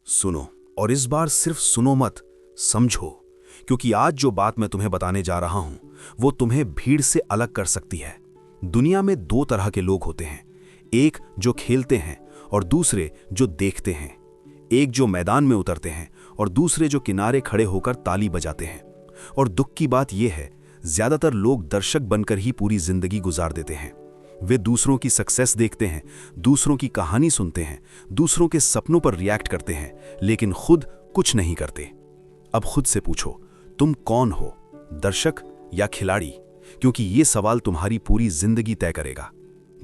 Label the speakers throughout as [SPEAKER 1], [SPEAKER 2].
[SPEAKER 1] सुनो, और इस बार सिर्फ सुनो मत, समझो। क्योंकि आज जो बात मैं तुम्हें बताने जा रहा हूं वो तुम्हें भीड़ से अलग कर सकती है। दुनिया में दो तरह के लोग होते हैं, एक जो खेलते हैं और दूसरे जो देखते हैं। एक जो मैदान में उतरते हैं और दूसरे जो किनारे खड़े होकर ताली बजाते हैं। और दुख की बात यह है, ज्यादातर लोग दर्शक बनकर ही पूरी जिंदगी गुजार देते हैं। वे दूसरों की सक्सेस देखते हैं, दूसरों की कहानी सुनते हैं, दूसरों के सपनों पर रिएक्ट करते हैं, लेकिन खुद कुछ नहीं करते। अब खुद से पूछो, तुम कौन हो, दर्शक या खिलाड़ी? क्योंकि ये सवाल तुम्हारी पूरी जिंदगी तय करेगा।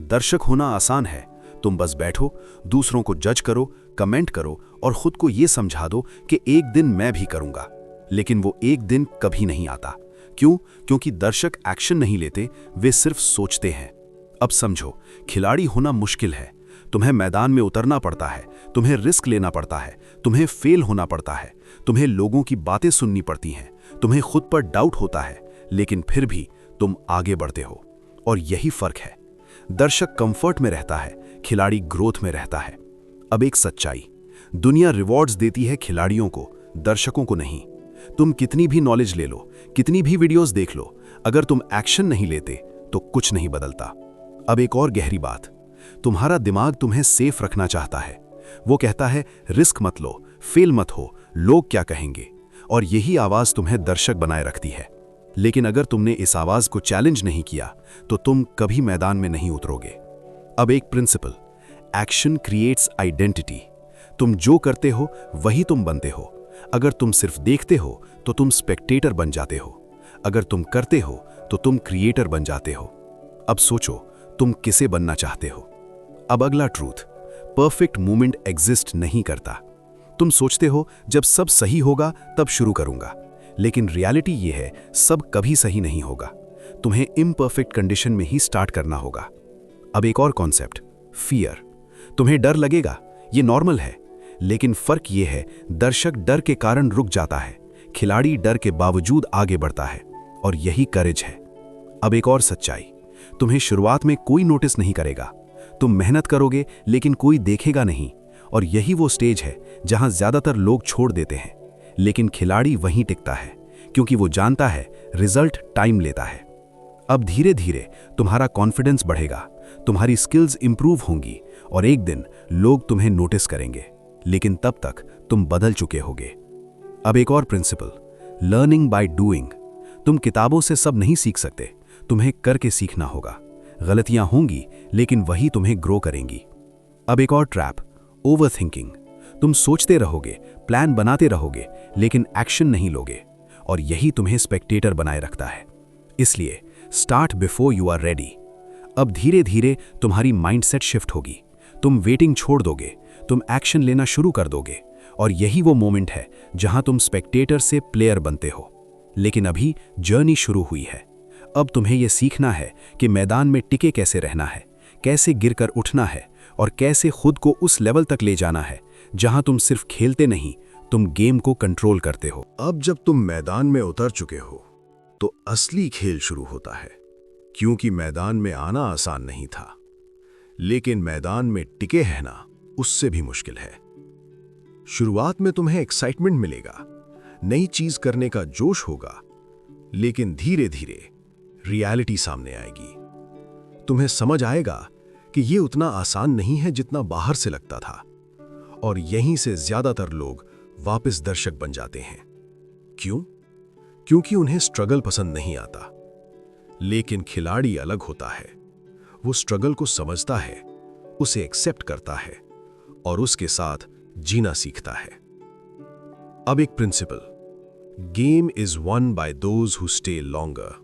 [SPEAKER 1] दर्शक होना आसान है, तुम बस बैठो, दूसरों को जज करो, कमेंट करो और खुद को ये समझा दो कि एक दिन मैं भी करूंगा। लेकिन वो एक दिन कभी नहीं आता। क्यों? क्योंकि दर्शक एक्शन नहीं लेते, वे सिर्फ सोचते हैं। अब समझो, खिलाड़ी होना मुश्किल है। तुम्हें मैदान में उतरना पड़ता है, तुम्हें रिस्क लेना पड़ता है, तुम्हें फेल होना पड़ता है, तुम्हें लोगों की बातें सुननी पड़ती हैं, तुम्हें खुद पर डाउट होता है, लेकिन फिर भी तुम आगे बढ़ते हो। और यही फर्क है, दर्शक कंफर्ट में रहता है, खिलाड़ी ग्रोथ में रहता है। अब एक सच्चाई, दुनिया रिवॉर्ड्स देती है खिलाड़ियों को, दर्शकों को नहीं। तुम कितनी भी नॉलेज ले लो, कितनी भी वीडियोस देख लो, अगर तुम एक्शन नहीं लेते तो कुछ नहीं बदलता। अब एक और गहरी बात, तुम्हारा दिमाग तुम्हें सेफ रखना चाहता है। वो कहता है रिस्क मत लो, फेल मत हो, लोग क्या कहेंगे। और यही आवाज तुम्हें दर्शक बनाए रखती है। लेकिन अगर तुमने इस आवाज को चैलेंज नहीं किया तो तुम कभी मैदान में नहीं उतरोगे। अब एक प्रिंसिपल, एक्शन क्रिएट्स आइडेंटिटी। तुम जो करते हो वही तुम बनते हो। अगर तुम सिर्फ देखते हो तो तुम स्पेक्टेटर बन जाते हो, अगर तुम करते हो तो तुम क्रिएटर बन जाते हो। अब सोचो, तुम किसे बनना चाहते हो? अब अगला ट्रूथ, परफेक्ट मोमेंट एग्जिस्ट नहीं करता। तुम सोचते हो जब सब सही होगा तब शुरू करूंगा, लेकिन रियलिटी ये है, सब कभी सही नहीं होगा। तुम्हें इम्परफेक्ट कंडीशन में ही स्टार्ट करना होगा। अब एक और कॉन्सेप्ट, फियर। तुम्हें डर लगेगा, ये नॉर्मल है, लेकिन फर्क ये है, दर्शक डर के कारण रुक जाता है, खिलाड़ी डर के बावजूद आगे बढ़ता है। और यही करेज है। अब एक और सच्चाई, तुम्हें शुरुआत में कोई नोटिस नहीं करेगा। तुम मेहनत करोगे लेकिन कोई देखेगा नहीं। और यही वो स्टेज है जहां ज्यादातर लोग छोड़ देते हैं, लेकिन खिलाड़ी वहीं टिकता है, क्योंकि वो जानता है रिजल्ट टाइम लेता है। अब धीरे धीरे तुम्हारा कॉन्फिडेंस बढ़ेगा, तुम्हारी स्किल्स इंप्रूव होंगी और एक दिन लोग तुम्हें नोटिस करेंगे, लेकिन तब तक तुम बदल चुके होगे। अब एक और प्रिंसिपल, लर्निंग बाय डूइंग। तुम किताबों से सब नहीं सीख सकते, तुम्हें करके सीखना होगा। गलतियां होंगी लेकिन वही तुम्हें ग्रो करेंगी। अब एक और ट्रैप, ओवरथिंकिंग। तुम सोचते रहोगे, प्लान बनाते रहोगे, लेकिन एक्शन नहीं लोगे, और यही तुम्हें स्पेक्टेटर बनाए रखता है। इसलिए start before you are ready. अब धीरे धीरे तुम्हारी माइंडसेट शिफ्ट होगी, तुम वेटिंग छोड़ दोगे, तुम एक्शन लेना शुरू कर दोगे। और यही वो मोमेंट है जहां तुम स्पेक्टेटर से प्लेयर बनते हो। लेकिन अभी जर्नी शुरू हुई है। अब तुम्हें यह सीखना है कि मैदान में टिके कैसे रहना है, कैसे गिरकर उठना है, और कैसे खुद को उस लेवल तक ले जाना है जहां तुम सिर्फ खेलते नहीं, तुम गेम को कंट्रोल करते हो।
[SPEAKER 2] अब जब तुम मैदान में उतर चुके हो तो असली खेल शुरू होता है। क्योंकि मैदान में आना आसान नहीं था, लेकिन मैदान में टिके रहना उससे भी मुश्किल है। शुरुआत में तुम्हें एक्साइटमेंट मिलेगा, नई चीज करने का जोश होगा, लेकिन धीरे धीरे रियलिटी सामने आएगी। तुम्हें समझ आएगा कि यह उतना आसान नहीं है जितना बाहर से लगता था। और यहीं से ज्यादातर लोग वापस दर्शक बन जाते हैं। क्यों? क्योंकि उन्हें स्ट्रगल पसंद नहीं आता। लेकिन खिलाड़ी अलग होता है, वो स्ट्रगल को समझता है, उसे एक्सेप्ट करता है और उसके साथ जीना सीखता है। अब एक principal, game is won by those who stay longer.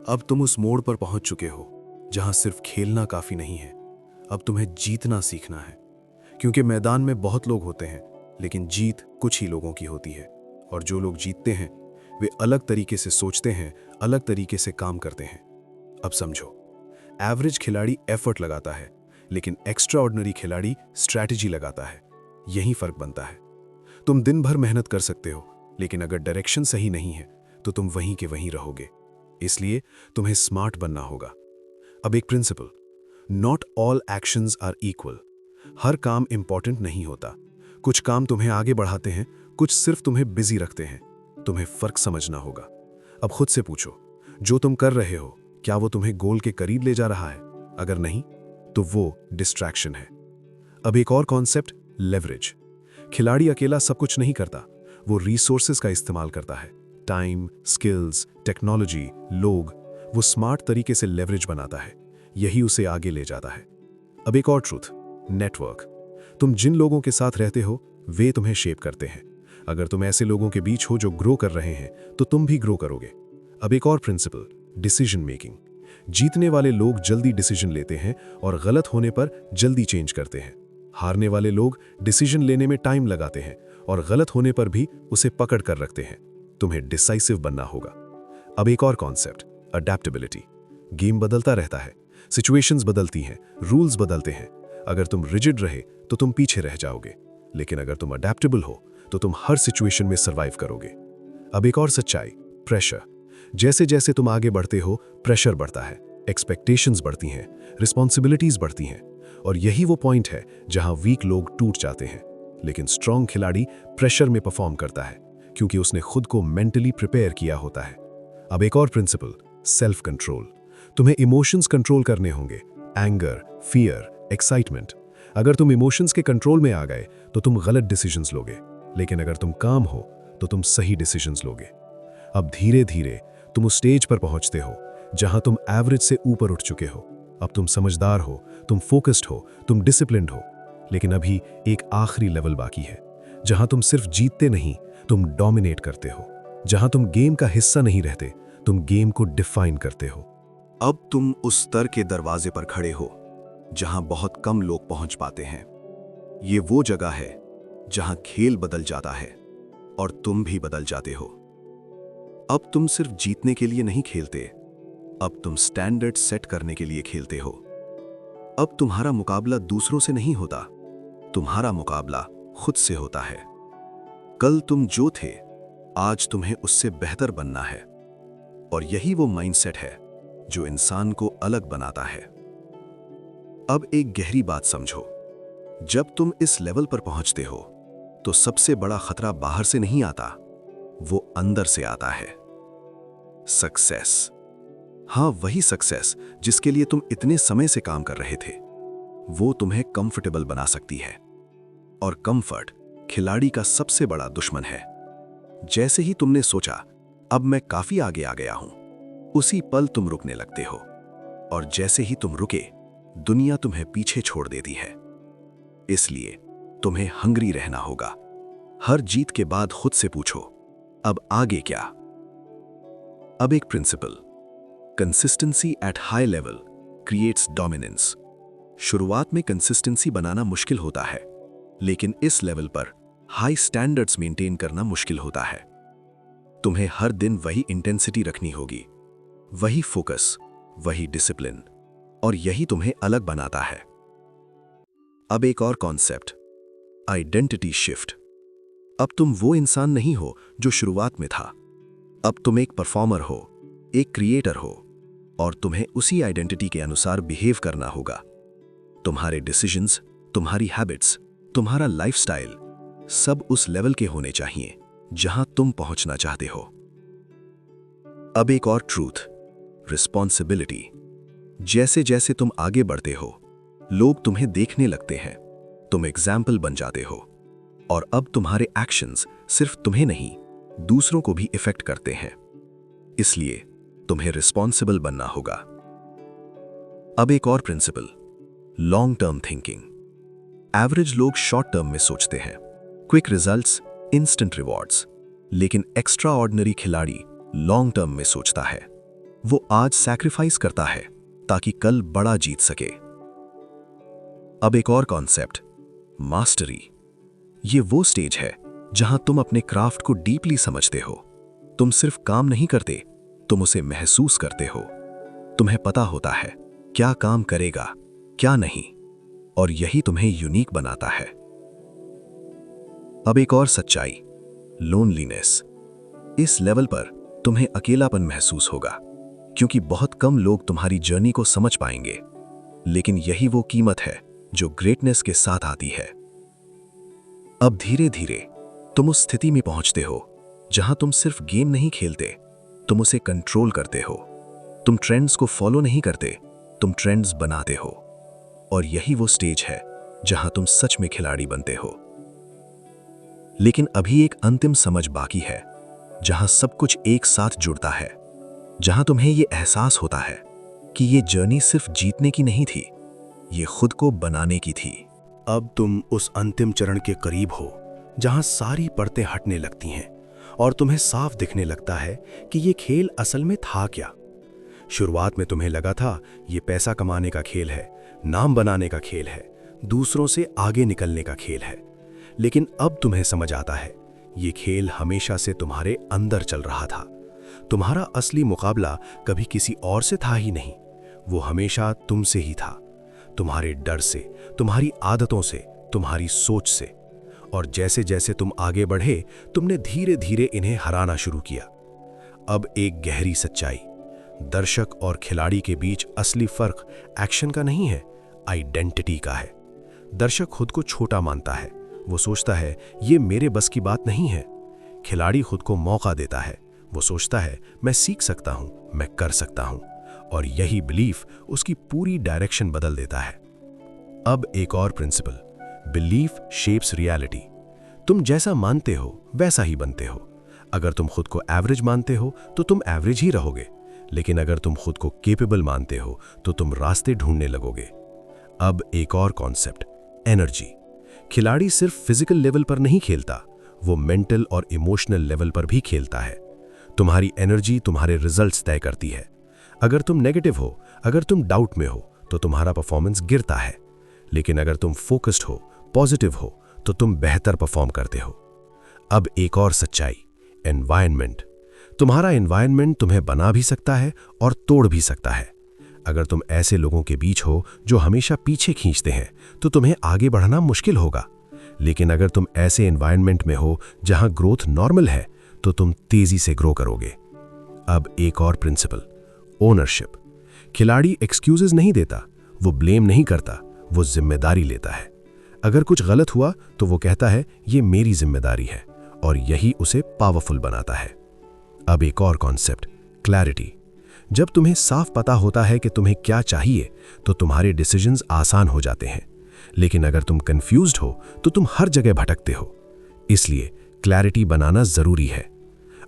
[SPEAKER 2] अब तुम उस मोड़ पर पहुंच चुके हो जहां सिर्फ खेलना काफी नहीं है, अब तुम्हें जीतना सीखना है। क्योंकि मैदान में बहुत लोग होते हैं, लेकिन जीत कुछ ही लोगों की होती है। और जो लोग जीतते हैं वे अलग तरीके से सोचते हैं, अलग तरीके से काम करते हैं। अब समझो, एवरेज खिलाड़ी एफर्ट लगाता है, लेकिन एक्स्ट्रा ऑर्डिनरी खिलाड़ी स्ट्रैटेजी लगाता है। यही फर्क बनता है। तुम दिन भर मेहनत कर सकते हो, लेकिन अगर डायरेक्शन सही नहीं है तो तुम वहीं के वहीं रहोगे। इसलिए तुम्हें स्मार्ट बनना होगा। अब एक principle, not all actions are equal. हर काम इंपॉर्टेंट नहीं होता। कुछ काम तुम्हें आगे बढ़ाते हैं, कुछ सिर्फ तुम्हें बिजी रखते हैं। तुम्हें फर्क समझना होगा। अब खुद से पूछो, जो तुम कर रहे हो क्या वो तुम्हें गोल के करीब ले जा रहा है? अगर नहीं तो वो डिस्ट्रैक्शन है। अब एक और कॉन्सेप्ट, लेवरेज। खिलाड़ी अकेला सब कुछ नहीं करता, वो रिसोर्सेज का इस्तेमाल करता है। टाइम, स्किल्स, टेक्नोलॉजी, लोग। वो स्मार्ट तरीके से लेवरेज बनाता है। यही उसे आगे ले जाता है। अब एक और ट्रूथ, नेटवर्क। तुम जिन लोगों के साथ रहते हो वे तुम्हें शेप करते हैं। अगर तुम ऐसे लोगों के बीच हो जो ग्रो कर रहे हैं तो तुम भी ग्रो करोगे। अब एक और प्रिंसिपल, डिसीजन मेकिंग। जीतने वाले लोग जल्दी डिसीजन लेते हैं और गलत होने पर जल्दी चेंज करते हैं। हारने वाले लोग डिसीजन लेने में टाइम लगाते हैं और गलत होने पर भी उसे पकड़ कर रखते हैं। तुम्हें डिसाइसिव बनना होगा। अब एक और कॉन्सेप्ट, अडैप्टेबिलिटी। गेम बदलता रहता है, सिचुएशंस बदलती हैं, रूल्स बदलते हैं। अगर तुम रिजिड रहे तो तुम पीछे रह जाओगे, लेकिन अगर तुम अडैप्टेबल हो तो तुम हर सिचुएशन में सर्वाइव करोगे। अब एक और सच्चाई, प्रेशर। जैसे जैसे तुम आगे बढ़ते हो प्रेशर बढ़ता है, एक्सपेक्टेशंस बढ़ती हैं, रिस्पॉन्सिबिलिटीज बढ़ती हैं। और यही वो पॉइंट है जहां वीक लोग टूट जाते हैं। लेकिन स्ट्रांग खिलाड़ी प्रेशर में परफॉर्म करता है, क्योंकि उसने खुद को मेंटली प्रिपेयर किया होता है। अब एक और प्रिंसिपल, सेल्फ कंट्रोल। तुम्हें इमोशंस कंट्रोल करने होंगे, एंगर, फियर, एक्साइटमेंट। अगर तुम इमोशंस के कंट्रोल में आ गए तो तुम गलत डिसीजंस लोगे, लेकिन अगर तुम काम हो तो तुम सही डिसीजंस लोगे। अब धीरे धीरे तुम उस स्टेज पर पहुंचते हो जहां तुम एवरेज से ऊपर उठ चुके हो। अब तुम समझदार हो, तुम फोकस्ड हो, तुम डिसिप्लिन्ड हो। लेकिन अभी एक आखिरी लेवल बाकी है, जहां तुम सिर्फ जीतते नहीं, तुम डोमिनेट करते हो। जहां तुम गेम का हिस्सा नहीं रहते, तुम गेम को डिफाइन करते हो।
[SPEAKER 1] अब तुम उस स्तर के दरवाजे पर खड़े हो जहां बहुत कम लोग पहुंच पाते हैं। ये वो जगह है जहां खेल बदल जाता है और तुम भी बदल जाते हो। अब तुम सिर्फ जीतने के लिए नहीं खेलते, अब तुम स्टैंडर्ड सेट करने के लिए खेलते हो। अब तुम्हारा मुकाबला दूसरों से नहीं होता, तुम्हारा मुकाबला खुद से होता है। कल तुम जो थे, आज तुम्हें उससे बेहतर बनना है। और यही वो माइंडसेट है जो इंसान को अलग बनाता है। अब एक गहरी बात समझो, जब तुम इस लेवल पर पहुंचते हो तो सबसे बड़ा खतरा बाहर से नहीं आता, वो अंदर से आता है। सक्सेस, हाँ वही सक्सेस जिसके लिए तुम इतने समय से काम कर रहे थे, वो तुम्हें कंफर्टेबल बना सकती है। और कंफर्ट खिलाड़ी का सबसे बड़ा दुश्मन है। जैसे ही तुमने सोचा अब मैं काफी आगे आ गया हूं, उसी पल तुम रुकने लगते हो। और जैसे ही तुम रुके, दुनिया तुम्हें पीछे छोड़ देती है। इसलिए तुम्हें हंग्री रहना होगा। हर जीत के बाद खुद से पूछो, अब आगे क्या? अब एक principal, consistency at high level creates dominance. शुरुआत में कंसिस्टेंसी बनाना मुश्किल होता है, लेकिन इस लेवल पर हाई स्टैंडर्ड्स मेंटेन करना मुश्किल होता है। तुम्हें हर दिन वही इंटेंसिटी रखनी होगी, वही फोकस, वही डिसिप्लिन, और यही तुम्हें अलग बनाता है। अब एक और कॉन्सेप्ट, आइडेंटिटी शिफ्ट। अब तुम वो इंसान नहीं हो जो शुरुआत में था। अब तुम एक परफॉर्मर हो, एक क्रिएटर हो, और तुम्हें उसी आइडेंटिटी के अनुसार बिहेव करना होगा। तुम्हारे डिसीजंस, तुम्हारी हैबिट्स, तुम्हारा लाइफस्टाइल सब उस लेवल के होने चाहिए जहां तुम पहुंचना चाहते हो। अब एक और ट्रूथ, रिस्पॉन्सिबिलिटी। जैसे जैसे तुम आगे बढ़ते हो, लोग तुम्हें देखने लगते हैं, तुम एग्जाम्पल बन जाते हो, और अब तुम्हारे एक्शंस सिर्फ तुम्हें नहीं, दूसरों को भी इफेक्ट करते हैं। इसलिए तुम्हें रिस्पॉन्सिबल बनना होगा। अब एक और principal, long term thinking. Average लोग शॉर्ट टर्म में सोचते हैं, क्विक रिजल्ट्स, इंस्टेंट रिवॉर्ड्स, लेकिन एक्स्ट्रा ऑर्डिनरी खिलाड़ी लॉन्ग टर्म में सोचता है। वो आज सैक्रिफाइस करता है ताकि कल बड़ा जीत सके। अब एक और कॉन्सेप्ट, मास्टरी। ये वो स्टेज है जहां तुम अपने क्राफ्ट को डीपली समझते हो। तुम सिर्फ काम नहीं करते, तुम उसे महसूस करते हो। तुम्हें पता होता है क्या काम करेगा, क्या नहीं, और यही तुम्हें यूनिक बनाता है। अब एक और सच्चाई, लोनलीनेस। इस लेवल पर तुम्हें अकेलापन महसूस होगा, क्योंकि बहुत कम लोग तुम्हारी जर्नी को समझ पाएंगे। लेकिन यही वो कीमत है जो ग्रेटनेस के साथ आती है। अब धीरे धीरे तुम उस स्थिति में पहुंचते हो जहां तुम सिर्फ गेम नहीं खेलते, तुम उसे कंट्रोल करते हो। तुम ट्रेंड्स को फॉलो नहीं करते, तुम ट्रेंड्स बनाते हो। और यही वो स्टेज है जहां तुम सच में खिलाड़ी बनते हो। लेकिन अभी एक अंतिम समझ बाकी है, जहां सब कुछ एक साथ जुड़ता है, जहां तुम्हें यह एहसास होता है कि ये जर्नी सिर्फ जीतने की नहीं थी, ये खुद को बनाने की थी। अब तुम उस अंतिम चरण के करीब हो जहां सारी परतें हटने लगती हैं और तुम्हें साफ दिखने लगता है कि ये खेल असल में था क्या। शुरुआत में तुम्हें लगा था ये पैसा कमाने का खेल है, नाम बनाने का खेल है, दूसरों से आगे निकलने का खेल है। लेकिन अब तुम्हें समझ आता है ये खेल हमेशा से तुम्हारे अंदर चल रहा था। तुम्हारा असली मुकाबला कभी किसी और से था ही नहीं, वो हमेशा तुमसे ही था। तुम्हारे डर से, तुम्हारी आदतों से, तुम्हारी सोच से। और जैसे जैसे तुम आगे बढ़े, तुमने धीरे धीरे इन्हें हराना शुरू किया। अब एक गहरी सच्चाई, दर्शक और खिलाड़ी के बीच असली फर्क एक्शन का नहीं है, आइडेंटिटी का है। दर्शक खुद को छोटा मानता है, वो सोचता है ये मेरे बस की बात नहीं है। खिलाड़ी खुद को मौका देता है, वो सोचता है मैं सीख सकता हूं, मैं कर सकता हूं। और यही बिलीफ उसकी पूरी डायरेक्शन बदल देता है। अब एक और प्रिंसिपल, बिलीफ शेप्स रियलिटी। तुम जैसा मानते हो वैसा ही बनते हो।
[SPEAKER 2] अगर तुम खुद को एवरेज मानते हो तो तुम एवरेज ही रहोगे, लेकिन अगर तुम खुद को केपेबल मानते हो तो तुम रास्ते ढूंढने लगोगे। अब एक और कॉन्सेप्ट, एनर्जी। खिलाड़ी सिर्फ फिजिकल लेवल पर नहीं खेलता, वो मेंटल और इमोशनल लेवल पर भी खेलता है। तुम्हारी एनर्जी तुम्हारे रिजल्ट्स तय करती है। अगर तुम नेगेटिव हो, अगर तुम डाउट में हो, तो तुम्हारा परफॉर्मेंस गिरता है, लेकिन अगर तुम फोकस्ड हो, पॉजिटिव हो, तो तुम बेहतर परफॉर्म करते हो। अब एक और सच्चाई, एनवायरनमेंट। तुम्हारा एनवायरनमेंट तुम्हें बना भी सकता है और तोड़ भी सकता है। अगर तुम ऐसे लोगों के बीच हो जो हमेशा पीछे खींचते हैं, तो तुम्हें आगे बढ़ना मुश्किल होगा। लेकिन अगर तुम ऐसे एनवायरनमेंट में हो जहां ग्रोथ नॉर्मल है, तो तुम तेजी से ग्रो करोगे। अब एक और प्रिंसिपल, ओनरशिप। खिलाड़ी एक्सक्यूजेस नहीं देता, वो ब्लेम नहीं करता, वो जिम्मेदारी लेता है। अगर कुछ गलत हुआ तो वो कहता है ये मेरी जिम्मेदारी है, और यही उसे पावरफुल बनाता है। अब एक और कॉन्सेप्ट, क्लैरिटी। जब तुम्हें साफ पता होता है कि तुम्हें क्या चाहिए, तो तुम्हारे डिसीजंस आसान हो जाते हैं। लेकिन अगर तुम कंफ्यूज्ड हो तो तुम हर जगह भटकते हो। इसलिए क्लैरिटी बनाना जरूरी है।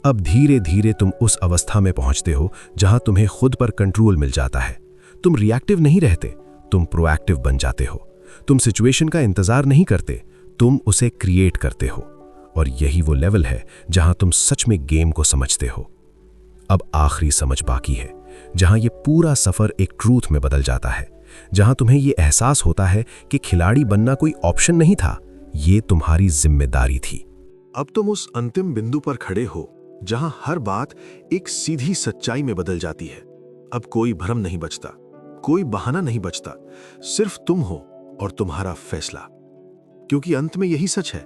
[SPEAKER 2] अब धीरे धीरे तुम उस अवस्था में पहुंचते हो जहां तुम्हें खुद पर कंट्रोल मिल जाता है। तुम रिएक्टिव नहीं रहते, तुम प्रोएक्टिव बन जाते हो। तुम सिचुएशन का इंतजार नहीं करते, तुम उसे क्रिएट करते हो। और यही वो लेवल है जहां तुम सच में गेम को समझते हो। अब आखिरी समझ बाकी है, जहां ये पूरा सफर एक ट्रूथ में बदल जाता है, जहां तुम्हें ये एहसास होता है कि खिलाड़ी बनना कोई ऑप्शन नहीं था, ये तुम्हारी जिम्मेदारी थी।
[SPEAKER 3] अब तुम उस अंतिम बिंदु पर खड़े हो जहां हर बात एक सीधी सच्चाई में बदल जाती है। अब कोई भ्रम नहीं बचता, कोई बहाना नहीं बचता, सिर्फ तुम हो और तुम्हारा फैसला। क्योंकि अंत में यही सच है,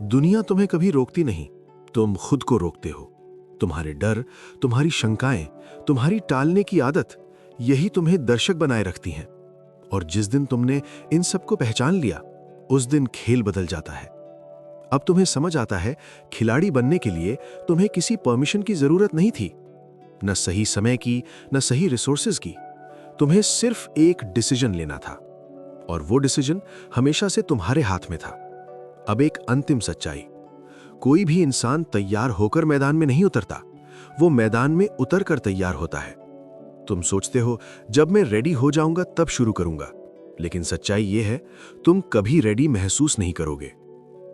[SPEAKER 3] दुनिया तुम्हें कभी रोकती नहीं, तुम खुद को रोकते हो। तुम्हारे डर, तुम्हारी शंकाएं, तुम्हारी टालने की आदत, यही तुम्हें दर्शक बनाए रखती हैं। और जिस दिन तुमने इन सबको पहचान लिया, उस दिन खेल बदल जाता है। अब तुम्हें समझ आता है, खिलाड़ी बनने के लिए तुम्हें किसी परमिशन की जरूरत नहीं थी, न सही समय की, न सही रिसोर्सेज की। तुम्हें सिर्फ एक डिसीजन लेना था, और वो डिसीजन हमेशा से तुम्हारे हाथ में था। अब एक अंतिम सच्चाई, कोई भी इंसान तैयार होकर मैदान में नहीं उतरता, वो मैदान में उतर कर तैयार होता है। तुम सोचते हो जब मैं रेडी हो जाऊंगा तब शुरू करूंगा, लेकिन सच्चाई ये है, तुम कभी रेडी महसूस नहीं करोगे।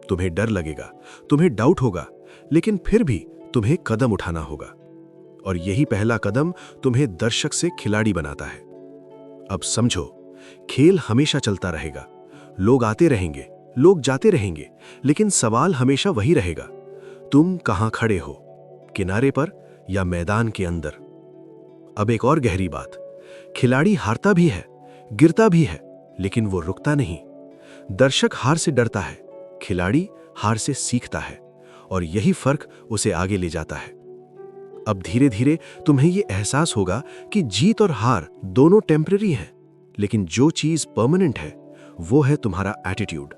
[SPEAKER 3] तुम्हें डर लगेगा, तुम्हें डाउट होगा, लेकिन फिर भी तुम्हें कदम उठाना होगा। और यही पहला कदम तुम्हें दर्शक से खिलाड़ी बनाता है। अब समझो, खेल हमेशा चलता रहेगा, लोग आते रहेंगे, लोग जाते रहेंगे, लेकिन सवाल हमेशा वही रहेगा, तुम कहां खड़े हो, किनारे पर या मैदान के अंदर। अब एक और गहरी बात, खिलाड़ी हारता भी है, गिरता भी है, लेकिन वो रुकता नहीं। दर्शक हार से डरता है, खिलाड़ी हार से सीखता है, और यही फर्क उसे आगे ले जाता है। अब धीरे धीरे तुम्हें यह एहसास होगा कि जीत और हार दोनों टेम्परेरी हैं, लेकिन जो चीज परमानेंट है वो है तुम्हारा एटीट्यूड।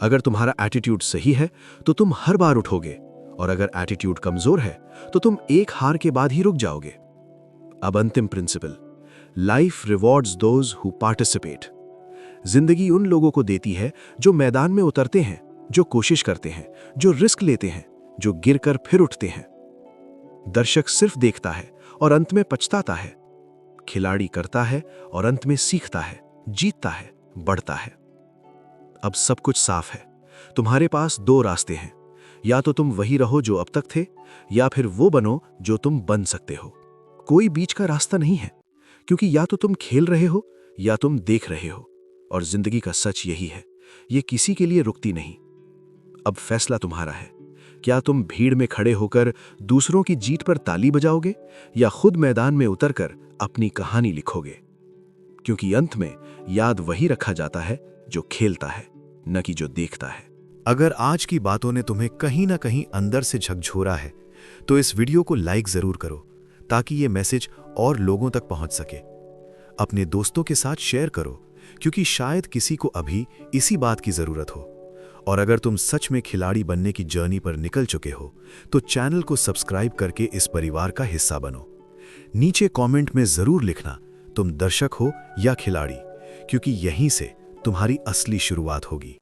[SPEAKER 3] अगर तुम्हारा एटीट्यूड सही है तो तुम हर बार उठोगे, और अगर एटीट्यूड कमजोर है तो तुम एक हार के बाद ही रुक जाओगे। अब अंतिम principal, life rewards those who participate. जिंदगी उन लोगों को देती है जो मैदान में उतरते हैं, जो कोशिश करते हैं, जो रिस्क लेते हैं, जो गिरकर फिर उठते हैं। दर्शक सिर्फ देखता है और अंत में पछताता है। खिलाड़ी करता है और अंत में सीखता है, जीतता है, बढ़ता है। अब सब कुछ साफ है, तुम्हारे पास दो रास्ते हैं, या तो तुम वही रहो जो अब तक थे, या फिर वो बनो जो तुम बन सकते हो। कोई बीच का रास्ता नहीं है, क्योंकि या तो तुम खेल रहे हो या तुम देख रहे हो। और जिंदगी का सच यही है, ये किसी के लिए रुकती नहीं। अब फैसला तुम्हारा है, क्या तुम भीड़ में खड़े होकर दूसरों की जीत पर ताली बजाओगे, या खुद मैदान में उतरकर अपनी कहानी लिखोगे। क्योंकि अंत में याद वही रखा जाता है जो खेलता है, न कि जो देखता है।
[SPEAKER 1] अगर आज की बातों ने तुम्हें कहीं ना कहीं अंदर से झकझोरा है, तो इस वीडियो को लाइक जरूर करो, ताकि ये मैसेज और लोगों तक पहुंच सके। अपने दोस्तों के साथ शेयर करो, क्योंकि शायद किसी को अभी इसी बात की जरूरत हो। और अगर तुम सच में खिलाड़ी बनने की जर्नी पर निकल चुके हो, तो चैनल को सब्सक्राइब करके इस परिवार का हिस्सा बनो। नीचे कमेंट में जरूर लिखना तुम दर्शक हो या खिलाड़ी, क्योंकि यहीं से तुम्हारी असली शुरुआत होगी।